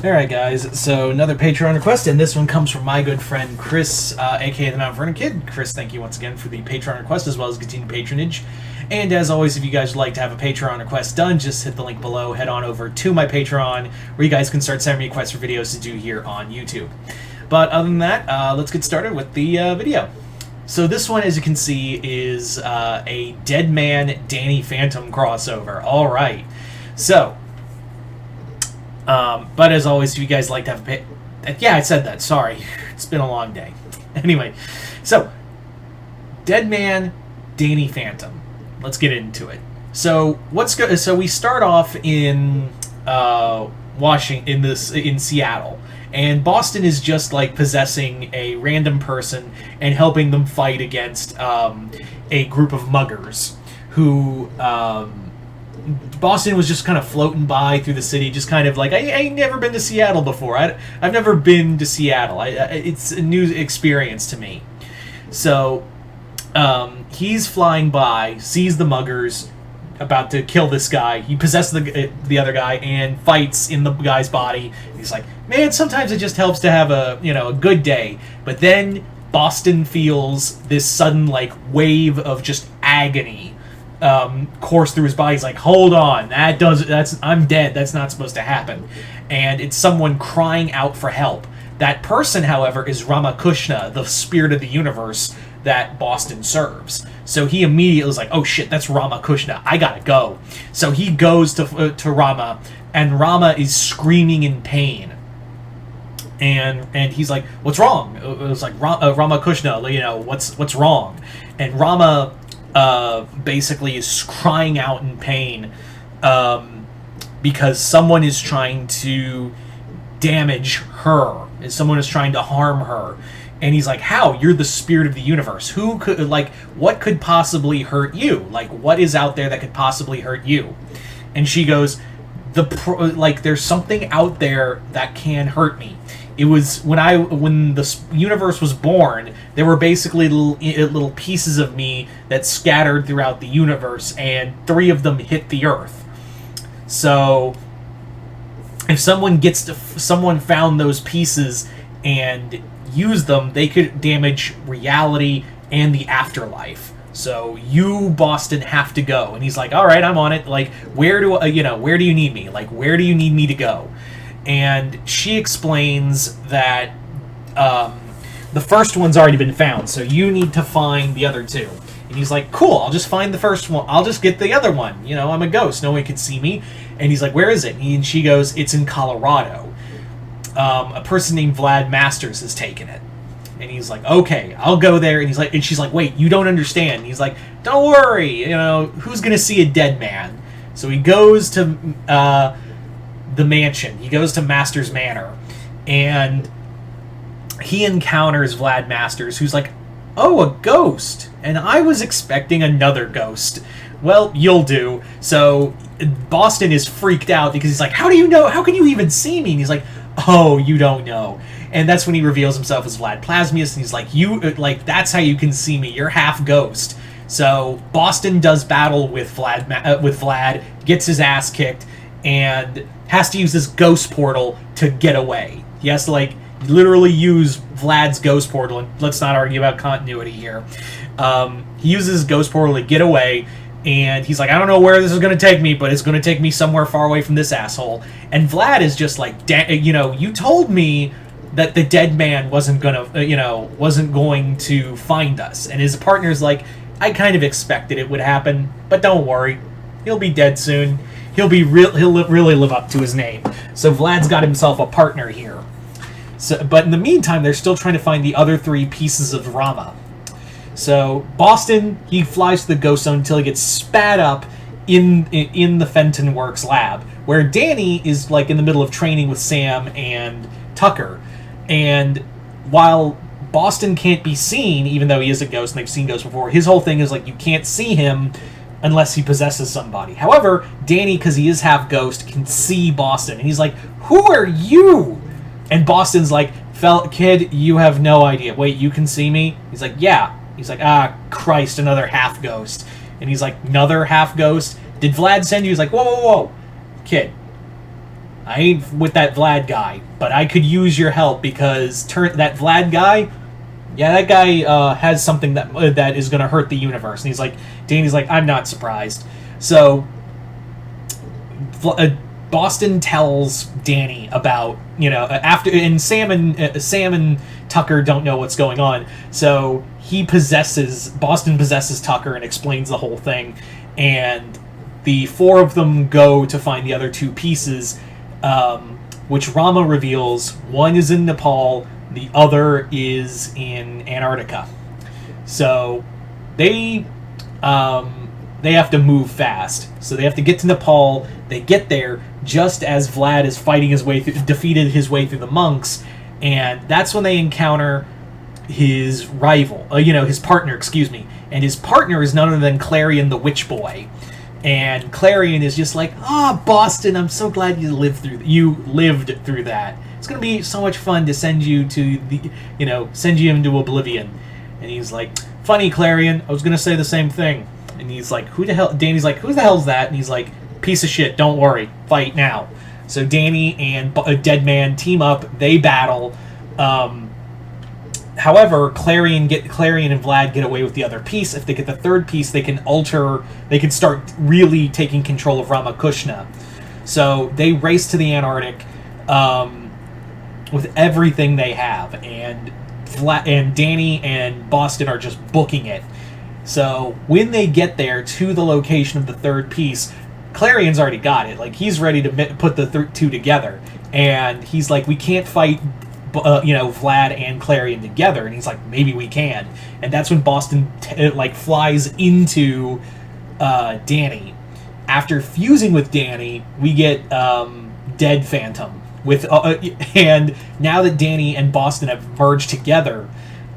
Alright guys, so another Patreon request, and this one comes from my good friend Chris, aka the Mount Vernon Kid. Chris, thank you once again for the Patreon request as well as continued patronage. And as always, if you guys would like to have a Patreon request done, just hit the link below, head on over to my Patreon, where you guys can start sending me requests for videos to do here on YouTube. But other than that, let's get started with the video. So this one, as you can see, is a Deadman Danny Phantom crossover. Alright, so... but as always, if you guys like to have a yeah, I said that. Sorry, it's been a long day. Anyway, so Deadman, Danny Phantom. Let's get into it. So so we start off in in Seattle, and Boston is just like possessing a random person and helping them fight against a group of muggers who. Boston was just kind of floating by through the city, just kind of like, I ain't never been to Seattle before. I've never been to Seattle. It's a new experience to me. So he's flying by, sees the muggers about to kill this guy. He possesses the other guy and fights in the guy's body. He's like, man, sometimes it just helps to have a good day. But then Boston feels this sudden like wave of just agony course through his body. He's like, hold on, I'm dead, that's not supposed to happen. And it's someone crying out for help. That person, however, is Ramakrishna, the spirit of the universe that Boston serves. So he immediately was like, oh shit, that's Ramakrishna, I gotta go. So he goes to Rama, and Rama is screaming in pain. And he's like, what's wrong? It was like, Ramakrishna, what's wrong? And Rama basically is crying out in pain because someone is trying to damage her. Someone is trying to harm her. And he's like, how? You're the spirit of the universe. Who could, what could possibly hurt you? Like, what is out there that could possibly hurt you? And she goes, there's something out there that can hurt me. It was when the universe was born, there were basically little pieces of me that scattered throughout the universe, and 3 of them hit the Earth. So, if someone found those pieces and used them, they could damage reality and the afterlife. So you, Boston, have to go. And he's like, all right, I'm on it. Like, where do you need me? Like, where do you need me to go? And she explains that the first one's already been found, so you need to find the other 2. And he's like, cool, I'll just find the first one. I'll just get the other one. I'm a ghost. No one can see me. And he's like, where is it? And she goes, it's in Colorado. A person named Vlad Masters has taken it. And he's like, okay, I'll go there. And she's like, wait, you don't understand. And he's like, don't worry. Who's going to see a dead man? So he goes to... the mansion. He goes to Masters Manor, and he encounters Vlad Masters, who's like, oh, a ghost, and I was expecting another ghost. Well, you'll do. So Boston is freaked out because he's like, how do you know? How can you even see me? And he's like, oh, you don't know. And that's when he reveals himself as Vlad Plasmius, and he's like, that's how you can see me. You're half ghost. So Boston does battle with Vlad, gets his ass kicked, and has to use this ghost portal to get away. He has to, literally use Vlad's ghost portal, and let's not argue about continuity here. He uses his ghost portal to get away, and he's like, I don't know where this is going to take me, but it's going to take me somewhere far away from this asshole. And Vlad is just like, you told me that the dead man wasn't going to find us. And his partner's like, I kind of expected it would happen, but don't worry, he'll be dead soon. He'll really live up to his name. So Vlad's got himself a partner here. So, but in the meantime, they're still trying to find the other 3 pieces of Rama. So Boston, he flies to the ghost zone until he gets spat up in the Fenton Works lab, where Danny is in the middle of training with Sam and Tucker. And while Boston can't be seen, even though he is a ghost and they've seen ghosts before, his whole thing is you can't see him unless he possesses somebody. However, Danny, because he is half ghost, can see Boston. And he's like, who are you? And Boston's like, kid, you have no idea. Wait, you can see me? He's like, yeah. He's like, ah, Christ, another half ghost. And he's like, another half ghost? Did Vlad send you? He's like, whoa, whoa, whoa. Kid, I ain't with that Vlad guy, but I could use your help because that Vlad guy, yeah, that guy has something that is going to hurt the universe. And he's like, Danny's like, I'm not surprised. So Boston tells Danny about, after, and Sam and Tucker don't know what's going on. So Boston possesses Tucker and explains the whole thing. And the four of them go to find the other two pieces, which Rama reveals one is in Nepal, the other is in Antarctica. So they have to move fast. So they have to get to Nepal. They get there just as Vlad is fighting his way through, defeated his way through the monks, and that's when they encounter his rival, his partner, excuse me. And his partner is none other than Clarion the Witch Boy. And Clarion is just like, Boston, I'm so glad you lived through that. It's gonna be so much fun to send you into oblivion. And he's like, funny, Clarion, I was gonna say the same thing. And he's like, who the hell? Danny's like, who the hell's that? And he's like, piece of shit, don't worry, fight now. So Danny and Deadman team up, they battle. However, Clarion and Vlad get away with the other piece. If they get the third piece, they can start really taking control of Ramakrishna. So they race to the Antarctic with everything they have, and Danny and Boston are just booking it. So when they get there to the location of the third piece, Clarion's already got it. Like, he's ready to put the two together, and he's like, we can't fight Vlad and Clarion together. And he's like, maybe we can. And that's when Boston flies into Danny. After fusing with Danny, we get Dead Phantom with and now that Danny and Boston have merged together,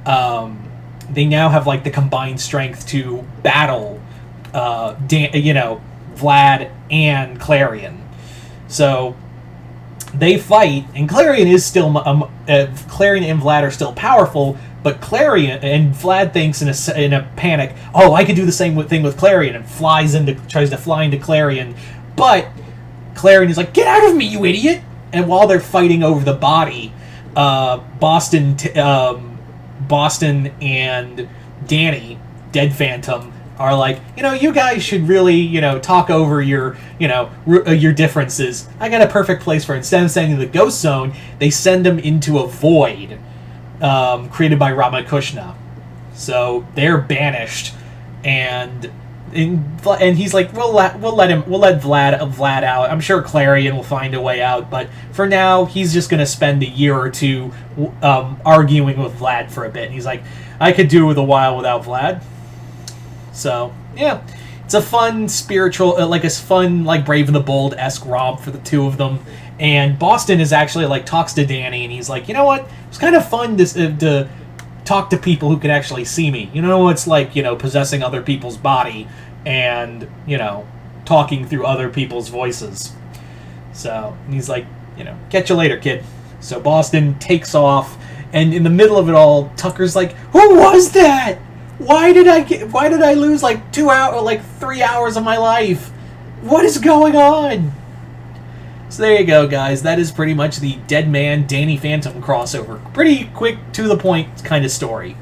they now have the combined strength to battle Vlad and Clarion. So they fight, and Clarion is still Clarion and Vlad are still powerful, but Clarion and Vlad thinks in a panic, I could do the same thing with Clarion, and tries to fly into Clarion, but Clarion is like, get out of me, you idiot! And while they're fighting over the body, Boston and Danny, Dead Phantom, are like, you guys should really, talk over your differences. I got a perfect place for it. Instead of sending the Ghost Zone, they send them into a void created by Ramakrishna. So they're banished, and he's like, we'll let Vlad out. I'm sure Clarion will find a way out, but for now, he's just gonna spend a year or two arguing with Vlad for a bit. And he's like, I could do with a while without Vlad. So, yeah, it's a fun spiritual, a fun, Brave and the Bold-esque romp for the two of them. And Boston is actually, talks to Danny, and he's like, you know what? It's kind of fun to talk to people who can actually see me. You know what it's like, possessing other people's body and, talking through other people's voices. So, he's like, catch you later, kid. So Boston takes off, and in the middle of it all, Tucker's like, who was that? Why did I lose 2 hours, 3 hours of my life? What is going on? So there you go, guys. That is pretty much the Deadman Danny Phantom crossover. Pretty quick, to the point kind of story.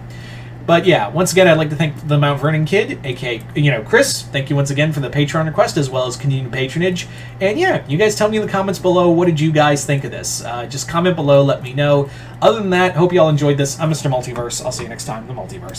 But yeah, once again, I'd like to thank the Mount Vernon Kid, aka Chris. Thank you once again for the Patreon request as well as continued patronage. And yeah, you guys tell me in the comments below, what did you guys think of this? Just comment below, let me know. Other than that, hope you all enjoyed this. I'm Mr. Multiverse. I'll see you next time in the Multiverse.